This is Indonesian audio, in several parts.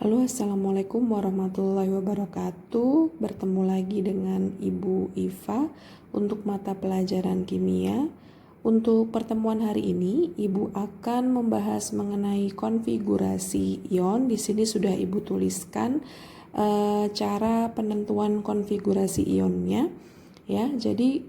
Halo, Assalamualaikum warahmatullahi wabarakatuh. Bertemu lagi dengan Ibu Iva untuk mata pelajaran kimia. Untuk pertemuan hari ini, Ibu akan membahas mengenai konfigurasi ion. Di sini sudah Ibu tuliskan cara penentuan konfigurasi ionnya. Ya, jadi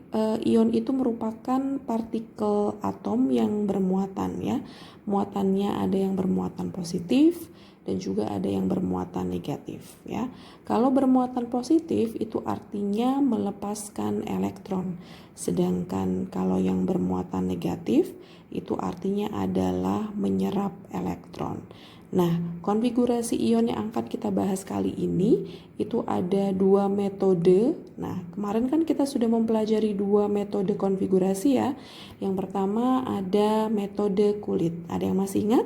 ion itu merupakan partikel atom yang bermuatan ya. Muatannya ada yang bermuatan positif dan juga ada yang bermuatan negatif ya. Kalau bermuatan positif itu artinya melepaskan elektron. Sedangkan kalau yang bermuatan negatif itu artinya adalah menyerap elektron. Nah, konfigurasi ion yang akan kita bahas kali ini itu ada dua metode. Nah, kemarin kan kita sudah mempelajari dua metode konfigurasi ya. Yang pertama ada metode kulit. Ada yang masih ingat?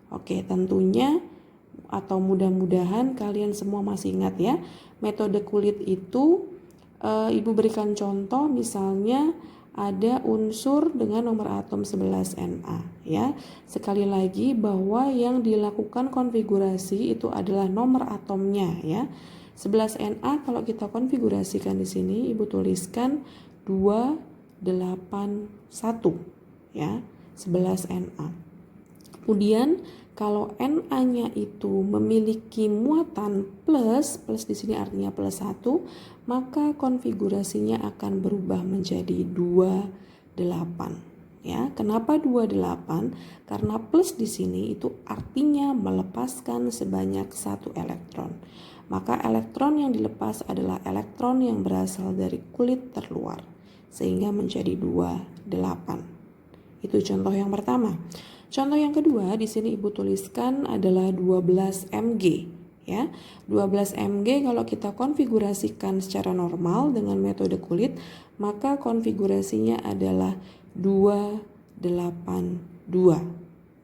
Oke, tentunya atau mudah-mudahan kalian semua masih ingat ya. Metode kulit itu Ibu berikan contoh, misalnya ada unsur dengan nomor atom 11 Na ya. Sekali lagi bahwa yang dilakukan konfigurasi itu adalah nomor atomnya ya. 11 Na kalau kita konfigurasikan di sini Ibu tuliskan 281 ya. 11 Na. Kemudian kalau Na-nya itu memiliki muatan plus di sini artinya plus 1, maka konfigurasinya akan berubah menjadi 28 ya. Kenapa 28? Karena plus di sini itu artinya melepaskan sebanyak 1 elektron. Maka elektron yang dilepas adalah elektron yang berasal dari kulit terluar, sehingga menjadi 28. Itu contoh yang pertama. Contoh yang kedua di sini Ibu tuliskan adalah 12 mg ya. 12 mg kalau kita konfigurasikan secara normal dengan metode kulit, maka konfigurasinya adalah 282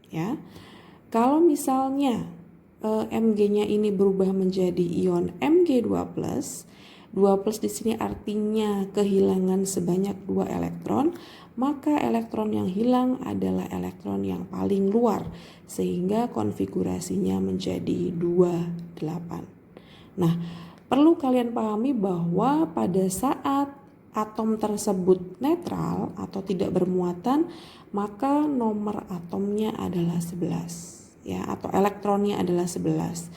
ya. Kalau misalnya mg-nya ini berubah menjadi ion Mg2+, 2+ di sini artinya kehilangan sebanyak 2 elektron, maka elektron yang hilang adalah elektron yang paling luar, sehingga konfigurasinya menjadi 28. Nah, perlu kalian pahami bahwa pada saat atom tersebut netral atau tidak bermuatan, maka nomor atomnya adalah 11 ya, atau elektronnya adalah 11.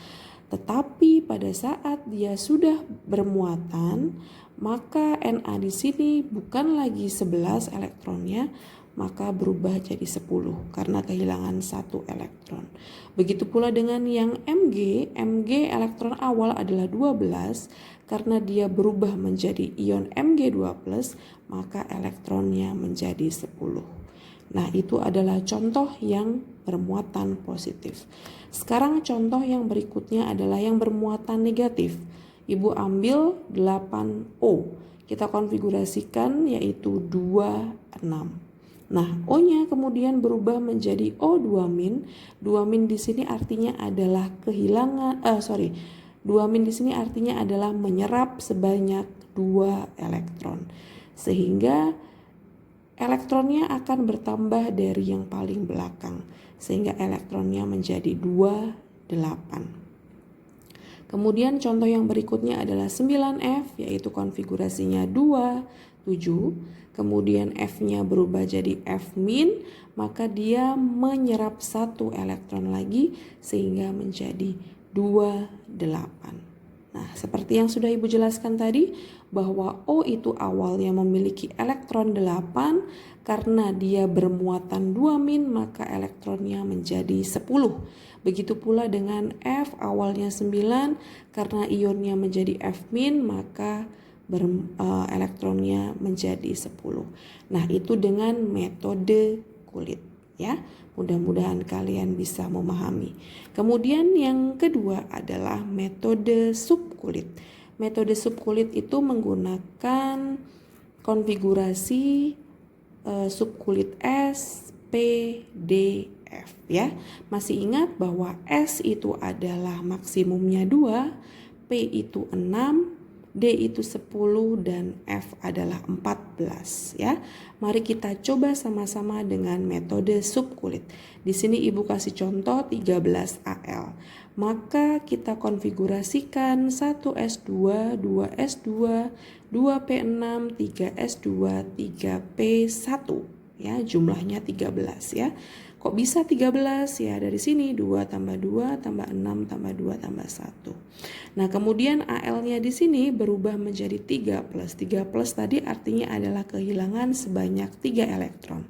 Tetapi pada saat dia sudah bermuatan, maka Na di sini bukan lagi 11 elektronnya, maka berubah jadi 10 karena kehilangan 1 elektron. Begitu pula dengan yang Mg elektron awal adalah 12, karena dia berubah menjadi ion Mg2+, maka elektronnya menjadi 10. Nah, itu adalah contoh yang bermuatan positif. Sekarang contoh yang berikutnya adalah yang bermuatan negatif. Ibu ambil 8O. Kita konfigurasikan yaitu 26. Nah, O-nya kemudian berubah menjadi O2-. 2- di sini artinya adalah kehilangan 2- di sini artinya adalah menyerap sebanyak 2 elektron. Sehingga elektronnya akan bertambah dari yang paling belakang, sehingga elektronnya menjadi 28. Kemudian contoh yang berikutnya adalah 9F, yaitu konfigurasinya 27. Kemudian F-nya berubah jadi F-, maka dia menyerap 1 elektron lagi sehingga menjadi 28. Nah, seperti yang sudah Ibu jelaskan tadi, bahwa O itu awalnya memiliki elektron 8, karena dia bermuatan 2-, maka elektronnya menjadi 10. Begitu pula dengan F awalnya 9, karena ionnya menjadi F-, maka elektronnya menjadi 10. Nah, itu dengan metode kulit ya. Mudah-mudahan kalian bisa memahami. Kemudian yang kedua adalah metode subkulit. Metode subkulit itu menggunakan konfigurasi subkulit S, P, D, F ya. Masih ingat bahwa S itu adalah maksimumnya 2, P itu 6, D itu 10, dan F adalah 14 ya. Mari kita coba sama-sama dengan metode subkulit. Di sini Ibu kasih contoh 13Al. maka kita konfigurasikan 1S2, 2S2, 2P6, 3S2, 3P1 ya, jumlahnya 13 ya. Kok bisa 13? Ya dari sini 2 tambah 2 tambah 6 tambah 2 tambah 1. Nah kemudian AL-nya di sini berubah menjadi 3 plus. 3 plus tadi artinya adalah kehilangan sebanyak 3 elektron.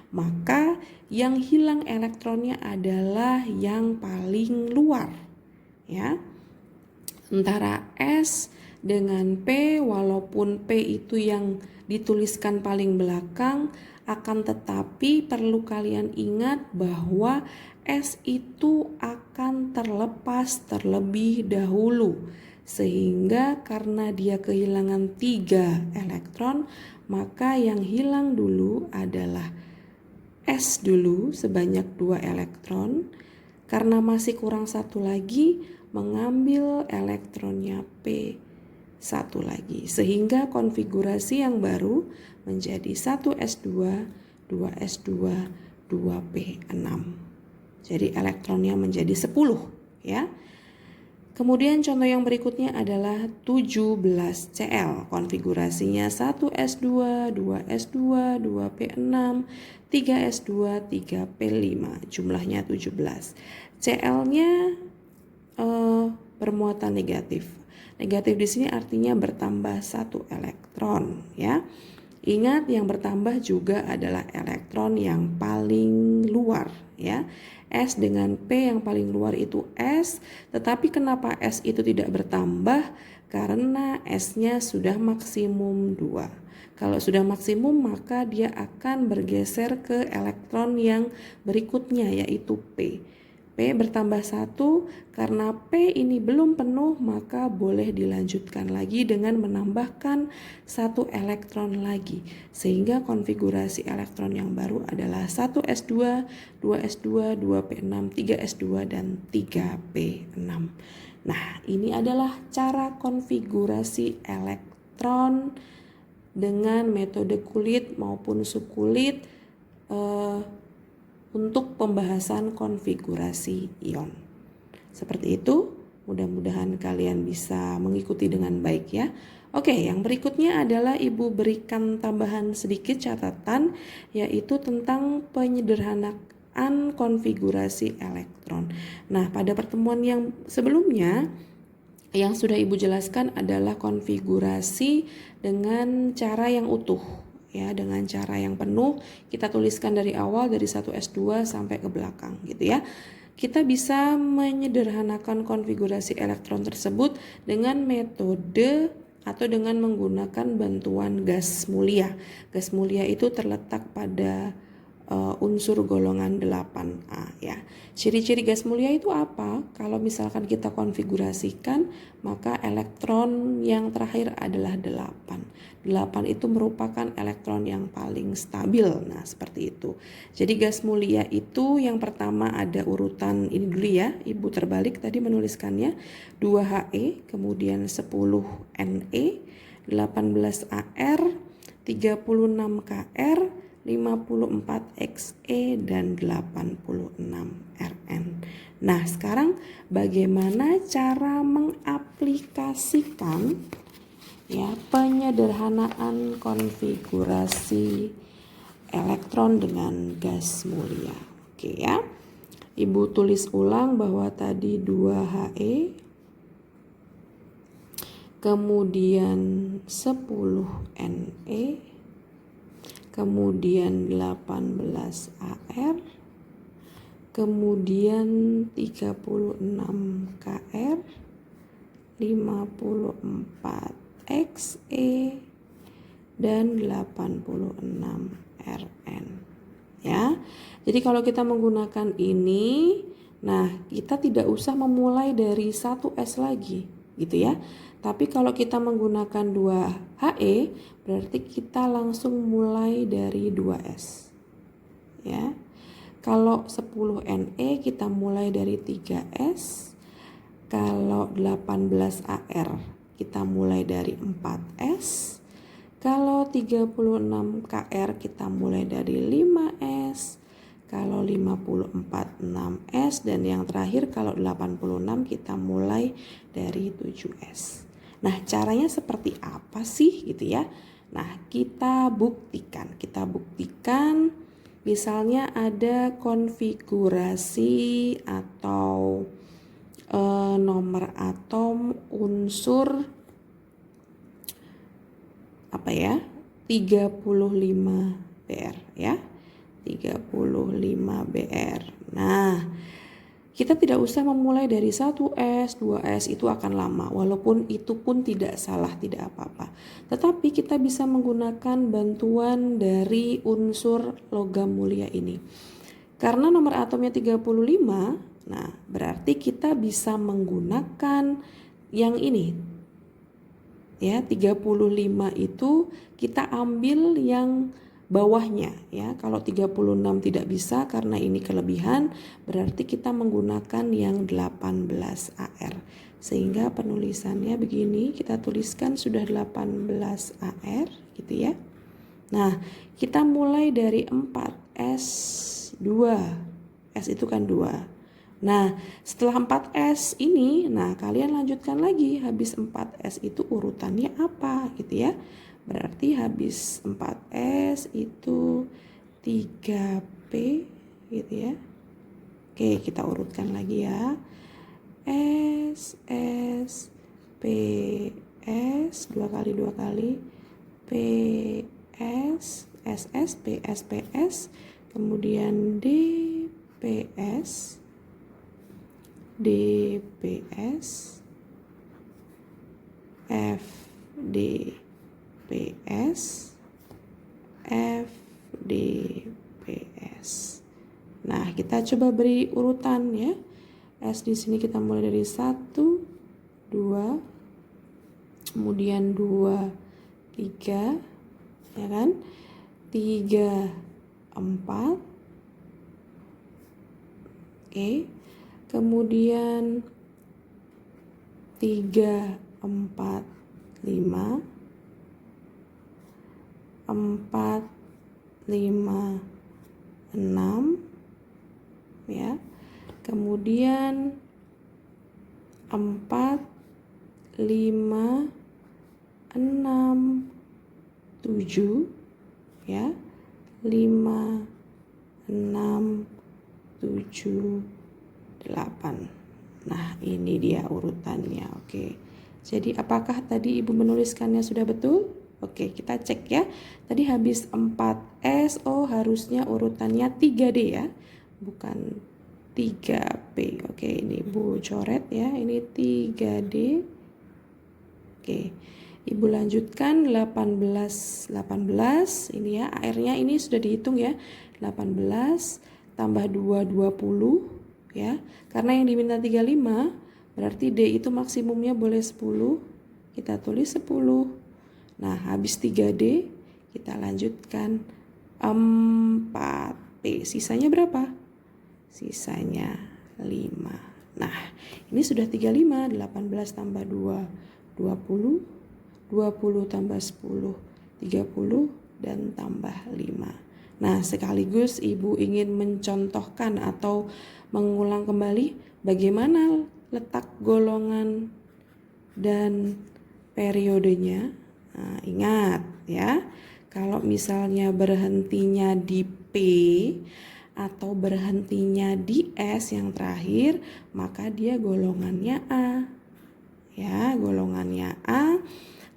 Maka yang hilang elektronnya adalah yang paling luar ya. Antara S dengan P, walaupun P itu yang dituliskan paling belakang, akan tetapi perlu kalian ingat bahwa S itu akan terlepas terlebih dahulu, sehingga karena dia kehilangan 3 elektron, maka yang hilang dulu adalah S dulu sebanyak 2 elektron. Karena masih kurang satu lagi, mengambil elektronnya P1 lagi, sehingga konfigurasi yang baru menjadi 1S2, 2S2, 2P6. Jadi elektronnya menjadi 10 ya. Kemudian contoh yang berikutnya adalah 17Cl. Konfigurasinya 1S2, 2S2, 2P6, 3S2, 3P5. Jumlahnya 17. Cl-nya bermuatan negatif. Negatif di sini artinya bertambah 1 elektron ya. Ingat yang bertambah juga adalah elektron yang paling luar ya. S dengan P yang paling luar itu S, tetapi kenapa S itu tidak bertambah? Karena S-nya sudah maksimum 2. Kalau sudah maksimum maka dia akan bergeser ke elektron yang berikutnya yaitu P. P bertambah 1, karena P ini belum penuh maka boleh dilanjutkan lagi dengan menambahkan 1 elektron lagi, sehingga konfigurasi elektron yang baru adalah 1S2, 2S2, 2P6, 3S2 dan 3P6. Nah, ini adalah cara konfigurasi elektron dengan metode kulit maupun subkulit untuk pembahasan konfigurasi ion. Seperti itu, mudah-mudahan kalian bisa mengikuti dengan baik ya. Oke, yang berikutnya adalah Ibu berikan tambahan sedikit catatan, yaitu tentang penyederhanaan konfigurasi elektron. Nah, pada pertemuan yang sebelumnya, yang sudah Ibu jelaskan adalah konfigurasi dengan cara yang utuh. Ya, dengan cara yang penuh kita tuliskan dari awal dari 1S2 sampai ke belakang gitu ya. Kita bisa menyederhanakan konfigurasi elektron tersebut dengan metode atau dengan menggunakan bantuan gas mulia. Gas mulia itu terletak pada unsur golongan 8A ya. Ciri-ciri gas mulia itu apa? Kalau misalkan kita konfigurasikan, maka elektron yang terakhir adalah 8. 8 itu merupakan elektron yang paling stabil. Nah, seperti itu. Jadi gas mulia itu yang pertama ada urutan ini dulu ya. Ibu terbalik tadi menuliskannya 2He, kemudian 10Ne, 18Ar, 36Kr, 54Xe dan 86Rn. Nah, sekarang bagaimana cara mengaplikasikan ya penyederhanaan konfigurasi elektron dengan gas mulia. Oke ya. Ibu tulis ulang bahwa tadi 2He, kemudian 10Ne, kemudian 18Ar, kemudian 36Kr, 54Xe dan 86Rn ya. Jadi kalau kita menggunakan ini, nah kita tidak usah memulai dari 1S lagi gitu ya. Tapi kalau kita menggunakan 2He, berarti kita langsung mulai dari 2S. Ya. Kalau 10Ne kita mulai dari 3S. Kalau 18Ar kita mulai dari 4S. Kalau 36Kr kita mulai dari 5S. kalau 54 6S, dan yang terakhir kalau 86 kita mulai dari 7S. Nah, caranya seperti apa sih gitu ya? Nah, kita buktikan misalnya ada konfigurasi atau nomor atom unsur apa ya? 35 BR ya. 35 BR. Nah, kita tidak usah memulai dari 1S, 2S, itu akan lama. Walaupun itu pun tidak salah, tidak apa-apa. Tetapi kita bisa menggunakan bantuan dari unsur logam mulia ini. Karena nomor atomnya 35, nah berarti kita bisa menggunakan yang ini. Ya, 35 itu kita ambil yang bawahnya ya. Kalau 36 tidak bisa karena ini kelebihan, berarti kita menggunakan yang 18 AR. Sehingga penulisannya begini, kita tuliskan sudah 18 AR gitu ya. Nah, kita mulai dari 4S2. S itu kan 2. Nah, setelah 4S ini, nah kalian lanjutkan lagi, habis 4S itu urutannya apa gitu ya. Berarti habis 4S itu 3P gitu ya. Oke, kita urutkan lagi ya. S, P, S, 2 kali, P, S, P, S, kemudian D, PS, DPS, FDPS, FDPS. Nah, kita coba beri urutan ya. S di sini kita mulai dari 1, 2, kemudian 2, 3, ya kan? 3, 4. Oke. Kemudian 3, 4, 5, 4, 5, 6 ya. Kemudian 4, 5, 6, 7 ya. 5, 6, 7, 8. Nah, ini dia urutannya. Oke. Jadi apakah tadi Ibu menuliskannya sudah betul? Oke, kita cek ya. Tadi habis 4S, oh harusnya urutannya 3D ya. Bukan 3P. Oke, ini Ibu coret ya. Ini 3D. Oke. Ibu lanjutkan 18 ini ya. AR-nya ini sudah dihitung ya. 18 tambah 2 20 ya. Karena yang diminta 35, berarti D itu maksimumnya boleh 10. Kita tulis 10. Nah, habis 3D kita lanjutkan 4P. Sisanya berapa? Sisanya 5. Nah, ini sudah 35. 18 tambah 2 20, 20 tambah 10 30, dan tambah 5. Nah, sekaligus Ibu ingin mencontohkan atau mengulang kembali bagaimana letak golongan dan periodenya. Nah, ingat ya, kalau misalnya berhentinya di P atau berhentinya di S yang terakhir, maka dia golongannya A. Ya, golongannya A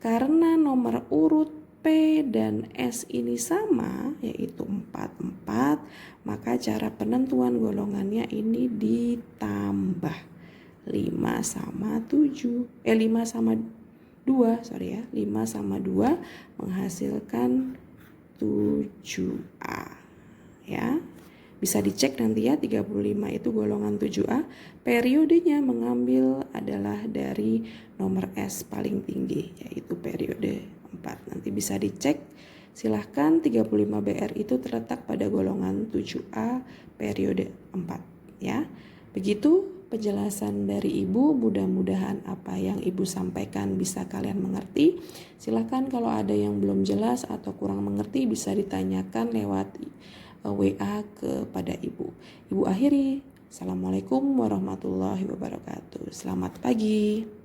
karena nomor urut P dan S ini sama, yaitu 4, maka cara penentuan golongannya ini ditambah 5 sama 2, 5 sama 2 menghasilkan 7A. Ya. Bisa dicek nanti ya, 35 itu golongan 7A. Periodenya mengambil adalah dari nomor S paling tinggi, yaitu periode 4. Nanti bisa dicek. Silahkan 35 BR itu terletak pada golongan 7A periode 4 ya. Begitu penjelasan dari Ibu, mudah-mudahan apa yang Ibu sampaikan bisa kalian mengerti. Silahkan kalau ada yang belum jelas atau kurang mengerti bisa ditanyakan lewat WA kepada Ibu. Ibu akhiri. Assalamualaikum warahmatullahi wabarakatuh. Selamat pagi.